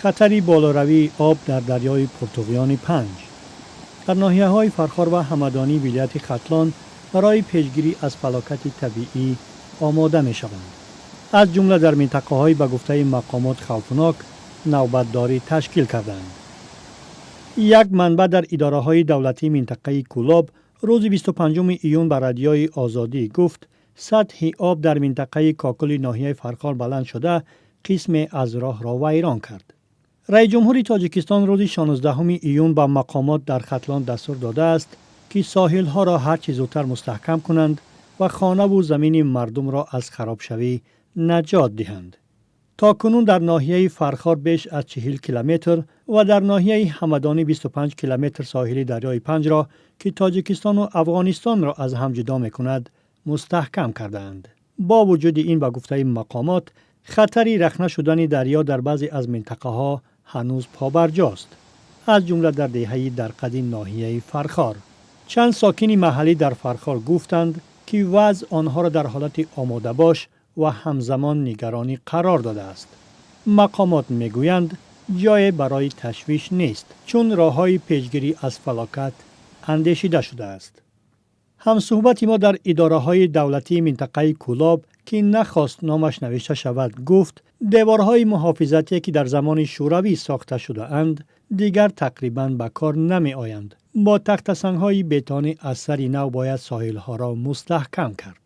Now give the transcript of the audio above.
خطری بالاروی آب در دریای پرتوقیان 5. در ناحیه‌های فرخار و همدانی ولایت ختلان برای پیشگیری از فلاکت طبیعی آماده می‌شوند. از جمله در منطقه‌های به گفته مقامات خوفناک نوبتداری تشکیل کردند. یک منبع در اداره‌های دولتی منطقه کولاب روز 25 ایون به رادیوی آزادی گفت سطح آب در منطقه کاکل ناحیه فرخار بلند شده قسم از راه را ویران کرد. رئیس جمهور تاجیکستان روز 16 ایون به مقامات در ختلان دستور داده است که ساحل‌ها را هر چه زودتر مستحکم کنند و خانه و زمین مردم را از خرابشوی نجات دهند. تا کنون در ناحیه فرخار بیش از 40 کیلومتر و در ناحیه همدانی 25 کیلومتر ساحلی دریای 5 را که تاجیکستان و افغانستان را از هم جدا می‌کند مستحکم کردند. با وجود این به گفته مقامات خطری رخنه شدن دریا در بعضی از منطقه‌ها هنوز پابرجاست، از جمله در دهه درقد ناحیه فرخار. چند ساکن محلی در فرخار گفتند که وضع آنها را در حالت آماده باش و همزمان نگرانی قرار داده است. مقامات میگویند جای برای تشویش نیست چون راه‌های پیشگیری از فلاکت اندیشیده شده است. همصحبت ما در اداره‌های دولتی منطقه کولاب که نخواست نامش نوشته شود گفت دیوارهای محافظتی که در زمان شوروی ساخته شده اند دیگر تقریباً به کار نمی آیند. با تخت سنگ‌های بتانی از سر نو باید ساحل‌ها را مستحکم کرد.